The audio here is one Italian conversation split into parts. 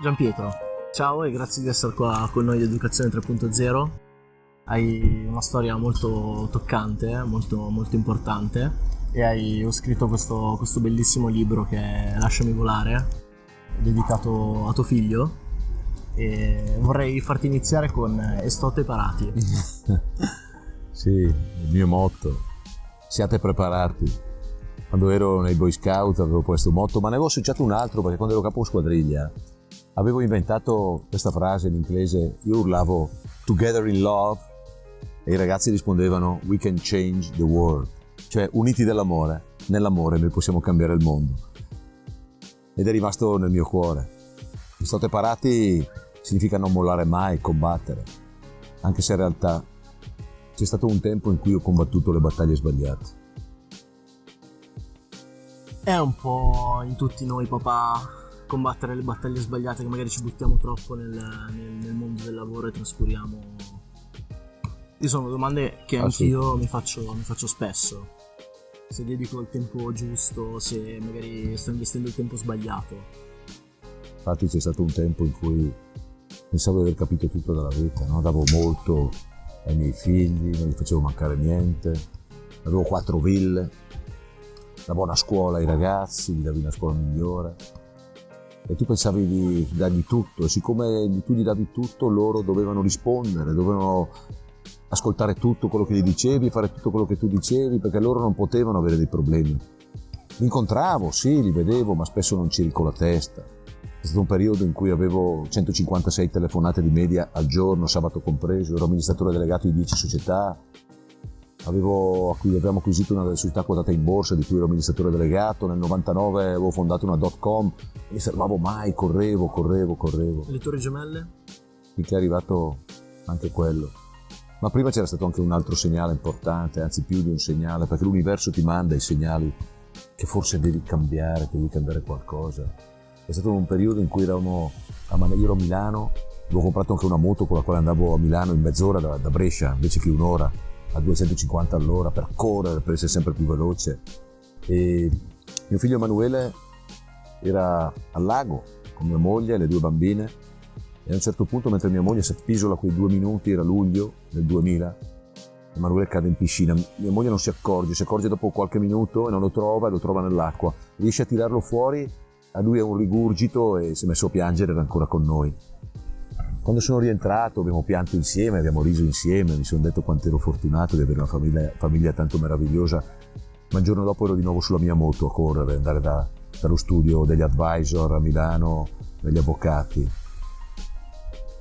Giampietro, ciao e grazie di essere qua con noi di Educazione 3.0. Hai una storia molto toccante, molto, molto importante e hai scritto questo bellissimo libro che è Lasciami volare, dedicato a tuo figlio, e vorrei farti iniziare con Estote parati. Sì, il mio motto, siate preparati. Quando ero nei Boy Scout avevo questo motto, ma ne avevo associato un altro perché quando ero capo squadriglia avevo inventato questa frase in inglese. Io urlavo "Together in love" e i ragazzi rispondevano "We can change the world", cioè uniti nell'amore noi possiamo cambiare il mondo, ed è rimasto nel mio cuore. State parati significa non mollare mai, combattere, anche se in realtà c'è stato un tempo in cui ho combattuto le battaglie sbagliate. È un po' in tutti noi, papà, combattere le battaglie sbagliate, che magari ci buttiamo troppo nel mondo del lavoro e trascuriamo. Ci sono domande che anch'io mi faccio spesso. Se dedico il tempo giusto, se magari sto investendo il tempo sbagliato. Infatti c'è stato un tempo in cui pensavo di aver capito tutto dalla vita, no? Davo molto ai miei figli, non gli facevo mancare niente, avevo 4 ville, una buona scuola ai ragazzi, gli davi una scuola migliore e tu pensavi di dargli tutto, e siccome tu gli davi tutto loro dovevano rispondere, dovevano ascoltare tutto quello che gli dicevi, fare tutto quello che tu dicevi, perché loro non potevano avere dei problemi. Li incontravo, sì, li vedevo, ma spesso non c'eri con la testa. È stato un periodo in cui avevo 156 telefonate di media al giorno, sabato compreso, ero amministratore delegato di 10 società, abbiamo acquisito una società quotata in borsa di cui ero amministratore delegato, nel 99 avevo fondato una .com, non mi fermavo mai, correvo. Le Torri Gemelle? Finché è arrivato anche quello. Ma prima c'era stato anche un altro segnale importante, anzi più di un segnale, perché l'universo ti manda i segnali che forse devi cambiare, che devi cambiare qualcosa. È stato un periodo in cui io ero a Milano, avevo comprato anche una moto con la quale andavo a Milano in mezz'ora da Brescia, invece che un'ora, a 250 all'ora, per correre, per essere sempre più veloce. E mio figlio Emanuele era al lago con mia moglie e le 2 bambine, e a un certo punto, mentre mia moglie si appisola quei 2 minuti, era luglio del 2000, Emanuele cade in piscina. Mia moglie non si accorge dopo qualche minuto e non lo trova nell'acqua. Riesce a tirarlo fuori, a lui è un rigurgito e si è messo a piangere, era ancora con noi. Quando sono rientrato abbiamo pianto insieme, abbiamo riso insieme, mi sono detto quanto ero fortunato di avere una famiglia tanto meravigliosa, ma il giorno dopo ero di nuovo sulla mia moto a correre, andare dallo studio degli advisor a Milano, degli avvocati.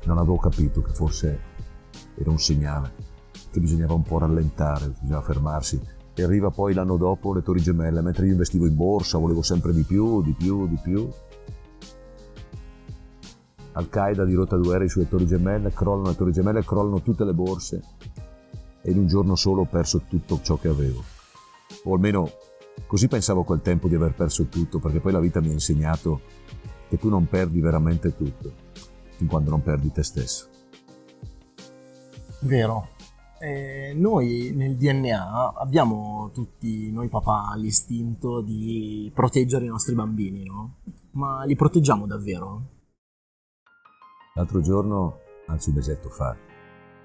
Non avevo capito che forse era un segnale, che bisognava un po' rallentare, bisognava fermarsi. E arriva poi l'anno dopo le Torri Gemelle, mentre io investivo in borsa, volevo sempre di più. Al-Qaeda dirotta 2 aerei sulle Torri Gemelle, crollano le Torri Gemelle, crollano tutte le borse, e in un giorno solo ho perso tutto ciò che avevo. O almeno così pensavo a quel tempo di aver perso tutto, perché poi la vita mi ha insegnato che tu non perdi veramente tutto, fin quando non perdi te stesso. Vero. Noi nel DNA abbiamo tutti noi papà l'istinto di proteggere i nostri bambini, no? Ma li proteggiamo davvero? L'altro giorno, anzi un mesetto fa,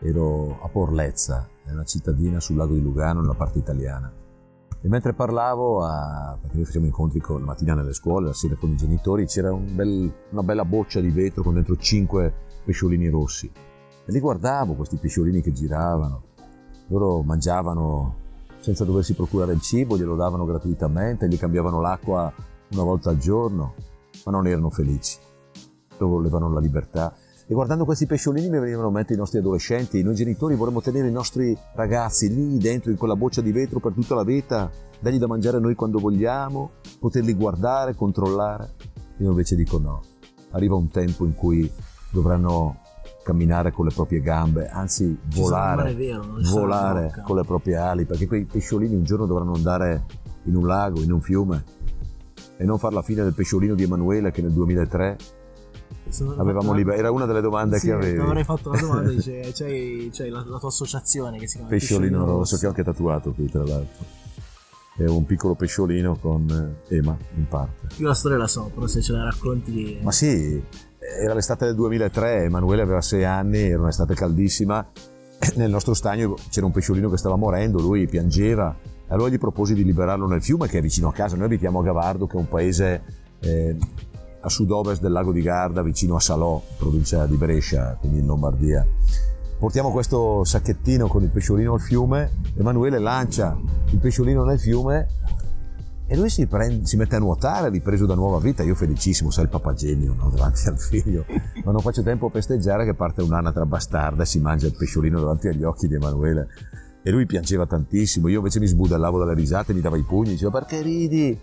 ero a Porlezza, è una cittadina sul lago di Lugano, nella parte italiana, e mentre parlavo, perché noi facciamo incontri la mattina nelle scuole, la sera con i genitori, c'era una bella boccia di vetro con dentro 5 pesciolini rossi, e li guardavo, questi pesciolini che giravano. Loro mangiavano senza doversi procurare il cibo, glielo davano gratuitamente, gli cambiavano l'acqua una volta al giorno, ma non erano felici. Loro volevano la libertà. E guardando questi pesciolini mi venivano in mente i nostri adolescenti. Noi genitori vorremmo tenere i nostri ragazzi lì dentro in quella boccia di vetro per tutta la vita, dargli da mangiare noi quando vogliamo, poterli guardare, controllare. Io invece dico no. Arriva un tempo in cui dovranno camminare con le proprie gambe, anzi volare con le proprie ali, perché quei pesciolini un giorno dovranno andare in un lago, in un fiume, e non far la fine del pesciolino di Emanuele che nel 2003 era una delle domande che avevi. Avrei fatto la domanda, dice c'hai la tua associazione che si chiama Pesciolino Rosso, che ho anche tatuato qui tra l'altro. È un piccolo pesciolino con Ema in parte. Io la storia la so, però se ce la racconti... Ma sì, Era l'estate del 2003, Emanuele aveva 6 anni, era un'estate caldissima, nel nostro stagno c'era un pesciolino che stava morendo, lui piangeva, allora gli proposi di liberarlo nel fiume che è vicino a casa. Noi abitiamo a Gavardo, che è un paese a sud-ovest del lago di Garda, vicino a Salò, provincia di Brescia, quindi in Lombardia. Portiamo questo sacchettino con il pesciolino al fiume, Emanuele lancia il pesciolino nel fiume e lui si mette a nuotare, ripreso da nuova vita. Io felicissimo, sai, il papagenio, no? Davanti al figlio, ma non faccio tempo a festeggiare che parte un'anatra bastarda e si mangia il pesciolino davanti agli occhi di Emanuele, e lui piangeva tantissimo. Io invece mi sbudellavo dalle risate, mi dava i pugni, diceva perché ridi?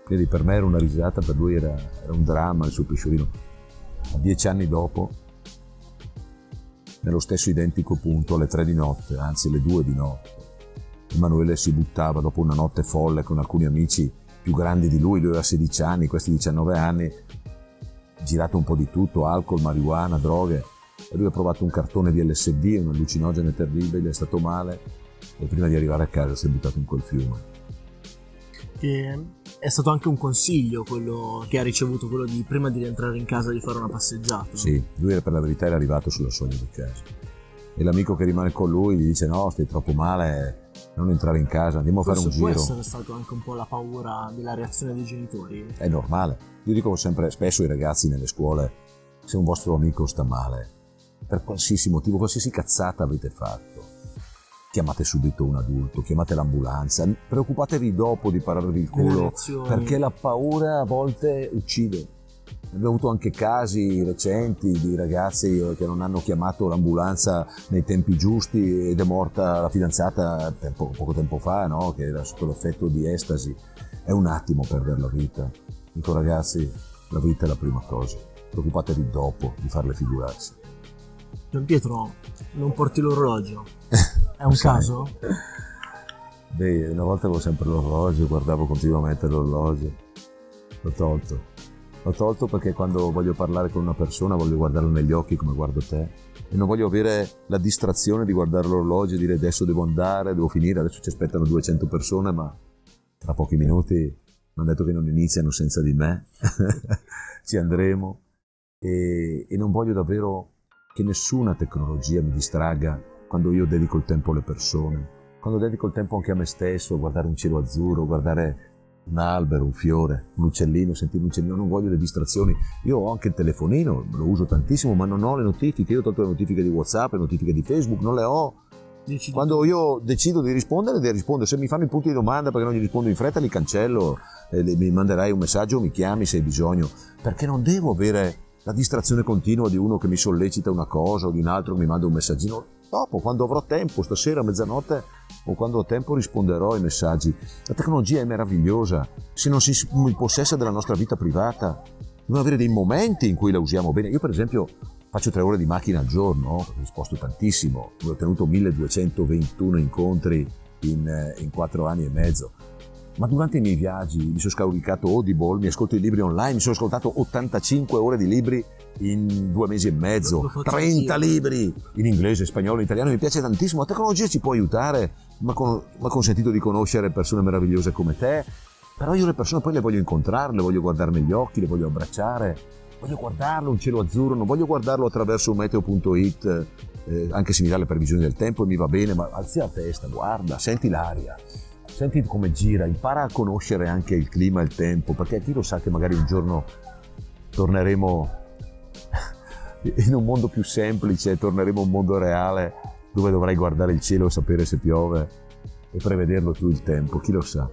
Quindi per me era una risata, per lui era un dramma il suo pesciolino. A 10 anni dopo, nello stesso identico punto, alle 3 di notte, anzi alle 2 di notte, Emanuele si buttava dopo una notte folle con alcuni amici più grandi di lui aveva 16 anni, questi 19 anni, girato un po' di tutto, alcol, marijuana, droghe, e lui ha provato un cartone di LSD, un allucinogene terribile, è stato male, e prima di arrivare a casa si è buttato in quel fiume. Che è stato anche un consiglio quello che ha ricevuto, quello di prima di rientrare in casa di fare una passeggiata. Sì, lui per la verità era arrivato sulla soglia di casa, e l'amico che rimane con lui gli dice no, stai troppo male, non entrare in casa, andiamo a fare un giro. Può essere stato anche un po' la paura della reazione dei genitori? È normale. Io dico sempre, spesso ai ragazzi nelle scuole, se un vostro amico sta male, per qualsiasi motivo, qualsiasi cazzata avete fatto, chiamate subito un adulto, chiamate l'ambulanza, preoccupatevi dopo di pararvi il culo, perché la paura a volte uccide. Abbiamo avuto anche casi recenti di ragazzi che non hanno chiamato l'ambulanza nei tempi giusti ed è morta la fidanzata poco tempo fa, no? Che era sotto l'effetto di estasi. È un attimo perdere la vita. Dico ragazzi, la vita è la prima cosa, preoccupatevi dopo di farle figurarsi. Gian Pietro, non porti l'orologio? È un caso? Beh, una volta avevo sempre l'orologio, guardavo continuamente l'orologio, l'ho tolto perché quando voglio parlare con una persona voglio guardarlo negli occhi come guardo te, e non voglio avere la distrazione di guardare l'orologio e dire adesso devo andare, devo finire, adesso ci aspettano 200 persone, ma tra pochi minuti mi hanno detto che non iniziano senza di me, ci andremo, e non voglio davvero che nessuna tecnologia mi distragga quando io dedico il tempo alle persone, quando dedico il tempo anche a me stesso, a guardare un cielo azzurro, guardare un albero, un fiore, un uccellino, sentire un uccellino. Non voglio le distrazioni. Io ho anche il telefonino, lo uso tantissimo, ma non ho le notifiche. Io ho tolto le notifiche di WhatsApp, le notifiche di Facebook, non le ho. Quando io decido di rispondere, devo rispondere. Se mi fanno i punti di domanda perché non gli rispondo in fretta, li cancello, mi manderai un messaggio, mi chiami se hai bisogno, perché non devo avere la distrazione continua di uno che mi sollecita una cosa o di un altro che mi manda un messaggino. Dopo, quando avrò tempo, stasera a mezzanotte o quando ho tempo, risponderò ai messaggi. La tecnologia è meravigliosa se non si impossessa della nostra vita privata. Dobbiamo avere dei momenti in cui la usiamo bene. Io per esempio faccio 3 ore di macchina al giorno, mi sposto tantissimo, ho ottenuto 1221 incontri in 4 anni e mezzo. Ma durante i miei viaggi mi sono scaricato Audible, mi ascolto i libri online, mi sono ascoltato 85 ore di libri in 2 mesi e mezzo, 30 libri in inglese, spagnolo, italiano. Mi piace tantissimo. La tecnologia ci può aiutare, mi ha consentito di conoscere persone meravigliose come te, però io le persone poi le voglio incontrare, le voglio guardare negli occhi, le voglio abbracciare, voglio guardarlo un cielo azzurro, non voglio guardarlo attraverso meteo.it, anche se mi dà le previsioni del tempo e mi va bene, ma alzi la testa, guarda, senti l'aria. Senti come gira, impara a conoscere anche il clima e il tempo, perché chi lo sa che magari un giorno torneremo in un mondo più semplice, torneremo a un mondo reale dove dovrai guardare il cielo e sapere se piove e prevederlo tu il tempo, chi lo sa.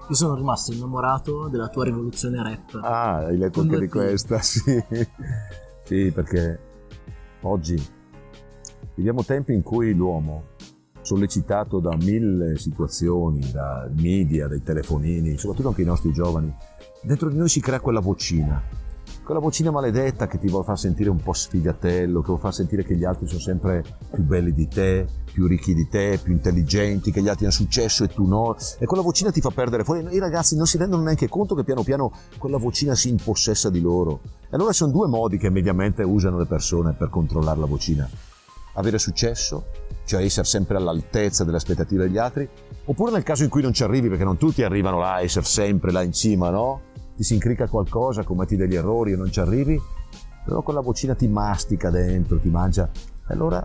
Io sono rimasto innamorato della tua rivoluzione rap. Ah, hai letto anche di questa, sì. Sì, perché oggi viviamo tempi in cui l'uomo, sollecitato da 1000 situazioni, dai media, dai telefonini, soprattutto anche i nostri giovani, dentro di noi si crea quella vocina maledetta che ti vuole far sentire un po' sfigatello, che vuole far sentire che gli altri sono sempre più belli di te, più ricchi di te, più intelligenti, che gli altri hanno successo e tu no, e quella vocina ti fa perdere fuori. I ragazzi non si rendono neanche conto che piano piano quella vocina si impossessa di loro. E allora sono 2 modi che mediamente usano le persone per controllare la vocina: avere successo, cioè essere sempre all'altezza delle aspettative degli altri, oppure nel caso in cui non ci arrivi, perché non tutti arrivano là a essere sempre là in cima, no? Ti si incricca qualcosa, commetti degli errori e non ci arrivi, però quella vocina ti mastica dentro, ti mangia, e allora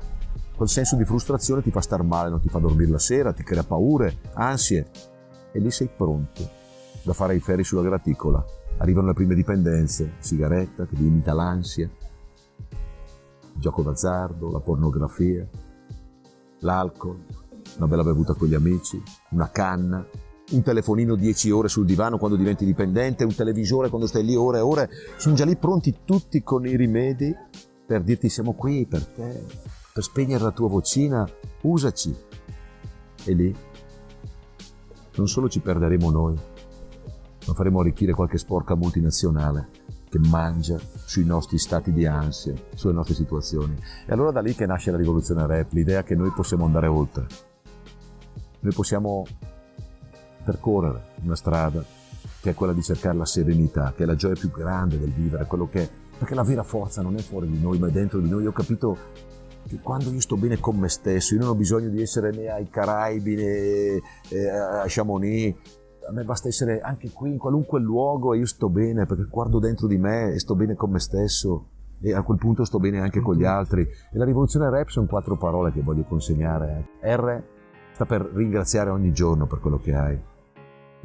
quel senso di frustrazione ti fa star male, non ti fa dormire la sera, ti crea paure, ansie, e lì sei pronto da fare i ferri sulla graticola. Arrivano le prime dipendenze, sigaretta che ti imita l'ansia, il gioco d'azzardo, la pornografia, l'alcol, una bella bevuta con gli amici, una canna, un telefonino 10 ore sul divano quando diventi dipendente, un televisore quando stai lì ore e ore, sono già lì pronti tutti con i rimedi per dirti siamo qui per te, per spegnere la tua vocina, usaci. E lì non solo ci perderemo noi, ma faremo arricchire qualche sporca multinazionale che mangia sui nostri stati di ansia, sulle nostre situazioni. E allora da lì che nasce la rivoluzione rap, l'idea che noi possiamo andare oltre. Noi possiamo percorrere una strada che è quella di cercare la serenità, che è la gioia più grande del vivere, quello che, perché la vera forza non è fuori di noi, ma è dentro di noi. Io ho capito che quando io sto bene con me stesso, io non ho bisogno di essere né ai Caraibi né a Chamonix, a me basta essere anche qui, in qualunque luogo, e io sto bene, perché guardo dentro di me e sto bene con me stesso, e a quel punto sto bene anche con gli altri. E la rivoluzione rap sono 4 parole che voglio consegnare. R sta per ringraziare ogni giorno per quello che hai.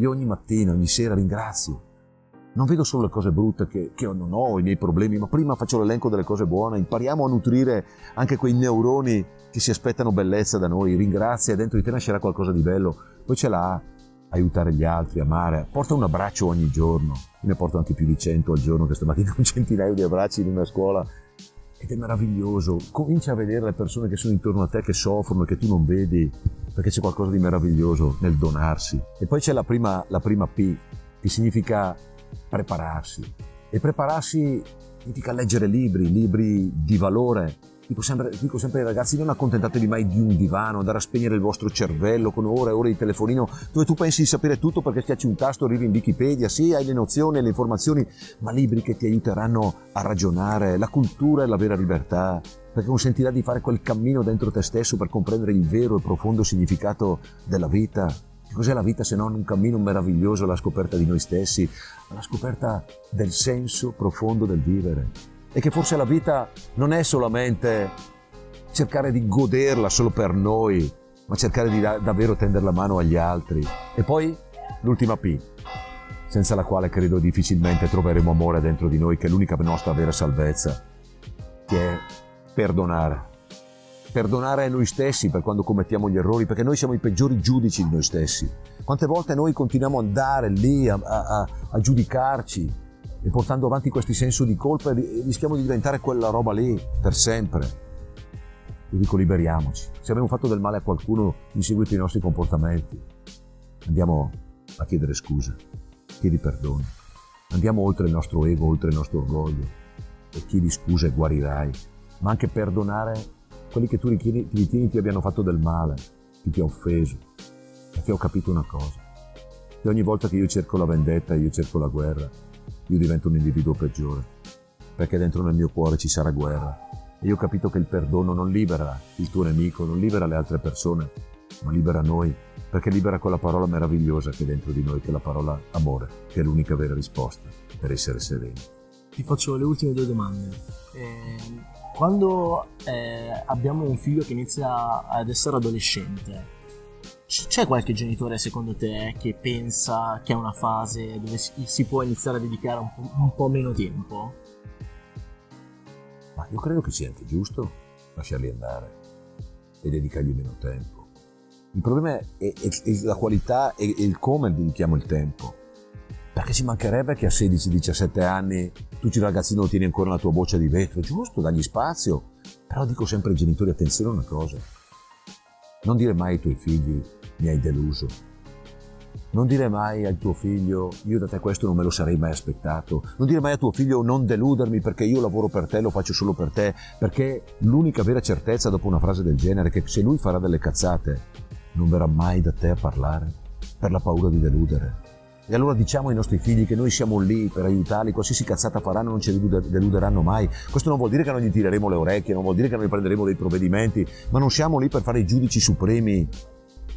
Io ogni mattina, ogni sera ringrazio. Non vedo solo le cose brutte che io non ho, i miei problemi, ma prima faccio l'elenco delle cose buone. Impariamo a nutrire anche quei neuroni che si aspettano bellezza da noi. Ringrazia, e dentro di te nascerà qualcosa di bello. Poi ce l'ha aiutare gli altri, amare. Porta un abbraccio ogni giorno. Io ne porto anche più di 100 al giorno, che stamattina ho un centinaio di abbracci in una scuola. Ed è meraviglioso. Comincia a vedere le persone che sono intorno a te, che soffrono e che tu non vedi, perché c'è qualcosa di meraviglioso nel donarsi. E poi c'è la prima P, che significa prepararsi. E prepararsi significa leggere libri di valore. Dico sempre ai ragazzi, non accontentatevi mai di un divano, andare a spegnere il vostro cervello con ore e ore di telefonino dove tu pensi di sapere tutto perché schiacci un tasto, arrivi in Wikipedia, sì, hai le nozioni e le informazioni, ma libri che ti aiuteranno a ragionare. La cultura è la vera libertà, perché consentirà di fare quel cammino dentro te stesso per comprendere il vero e profondo significato della vita. Che cos'è la vita se non un cammino meraviglioso alla scoperta di noi stessi, alla scoperta del senso profondo del vivere? E che forse la vita non è solamente cercare di goderla solo per noi, ma cercare di davvero tendere la mano agli altri. E poi l'ultima P, senza la quale credo difficilmente troveremo amore dentro di noi, che è l'unica nostra vera salvezza, che è perdonare. Perdonare a noi stessi per quando commettiamo gli errori, perché noi siamo i peggiori giudici di noi stessi. Quante volte noi continuiamo ad andare lì a giudicarci, e portando avanti questi sensi di colpa rischiamo di diventare quella roba lì per sempre. Io dico, liberiamoci. Se abbiamo fatto del male a qualcuno in seguito ai nostri comportamenti, andiamo a chiedere scusa, chiedi perdono, andiamo oltre il nostro ego, oltre il nostro orgoglio, e chiedi scusa e guarirai, ma anche perdonare quelli che tu ritieni ti abbiano fatto del male, chi ti ha offeso. Perché ho capito una cosa, che ogni volta che io cerco la vendetta, io cerco la guerra, io divento un individuo peggiore, perché dentro nel mio cuore ci sarà guerra. E io ho capito che il perdono non libera il tuo nemico, non libera le altre persone, ma libera noi, perché libera quella parola meravigliosa che è dentro di noi, che è la parola amore, che è l'unica vera risposta per essere sereni. Ti faccio le ultime 2 domande. Quando abbiamo un figlio che inizia ad essere adolescente, c'è qualche genitore secondo te che pensa che è una fase dove si può iniziare a dedicare un po' meno tempo? Ma io credo che sia anche giusto lasciarli andare e dedicargli meno tempo. Il problema è la qualità e il come dedichiamo il tempo. Perché ci mancherebbe che a 16-17 anni tu il ragazzino lo tieni ancora nella tua boccia di vetro, giusto, dagli spazio. Però dico sempre ai genitori, attenzione a una cosa, non dire mai ai tuoi figli mi hai deluso. Non dire mai al tuo figlio io da te questo non me lo sarei mai aspettato. Non dire mai a tuo figlio non deludermi perché io lavoro per te, lo faccio solo per te. Perché l'unica vera certezza dopo una frase del genere è che se lui farà delle cazzate non verrà mai da te a parlare per la paura di deludere. E allora diciamo ai nostri figli che noi siamo lì per aiutarli, qualsiasi cazzata faranno non ci deluderanno mai. Questo non vuol dire che non gli tireremo le orecchie, non vuol dire che non gli prenderemo dei provvedimenti, ma non siamo lì per fare i giudici supremi,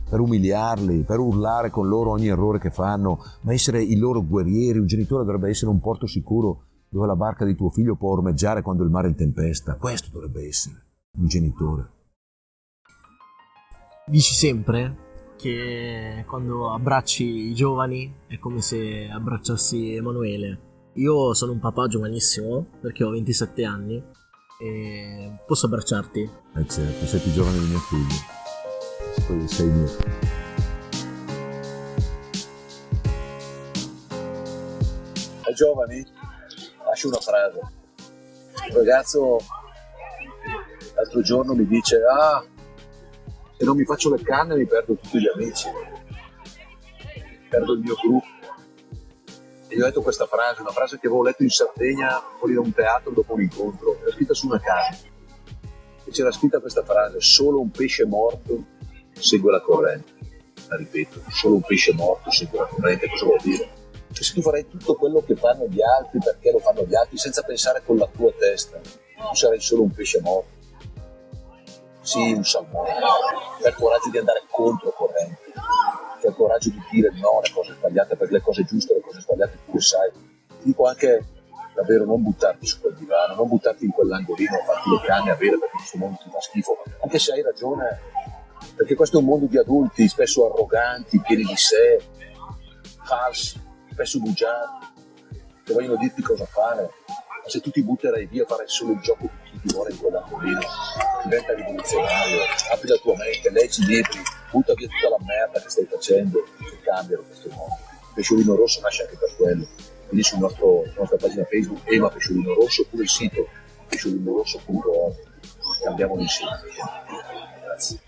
per umiliarli, per urlare con loro ogni errore che fanno, ma essere i loro guerrieri. Un genitore dovrebbe essere un porto sicuro dove la barca di tuo figlio può ormeggiare quando il mare è in tempesta. Questo dovrebbe essere un genitore. Dici sempre che quando abbracci i giovani è come se abbracciassi Emanuele. Io sono un papà giovanissimo perché ho 27 anni e posso abbracciarti? Certo, sei più giovane di mio figlio. Poi sei mio. Ai giovani lascio una frase. Un ragazzo l'altro giorno mi dice: se non mi faccio le canne mi perdo tutti gli amici, perdo il mio gruppo. E gli ho detto questa frase, una frase che avevo letto in Sardegna fuori da un teatro dopo un incontro, era scritta su una casa e c'era scritta questa frase: solo un pesce morto segue la corrente. La ripeto, solo un pesce morto segue la corrente. Cosa vuol dire? Cioè, se tu farai tutto quello che fanno gli altri perché lo fanno gli altri senza pensare con la tua testa, tu sarai solo un pesce morto. Sì, un salmone, che ha il coraggio di andare contro corrente, che ha il coraggio di dire no alle cose sbagliate, perché le cose giuste e le cose sbagliate tu le sai. Ti dico anche davvero, non buttarti su quel divano, non buttarti in quell'angolino a farti le canne a bere perché questo mondo ti fa schifo, anche se hai ragione, perché questo è un mondo di adulti spesso arroganti, pieni di sé, falsi, spesso bugiardi, che vogliono dirti cosa fare. Ma se tu ti butterai via, farai solo il gioco di chi ti vuole in quell'angolino, diventa rivoluzionario, apri la tua mente, leggi libri, butta via tutta la merda che stai facendo e cambiano questo mondo. Pesciolino Rosso nasce anche per quello, quindi sulla nostra pagina Facebook Ema Pesciolino Rosso, oppure il sito pesciolinorossoorg, cambiamolo insieme. Grazie.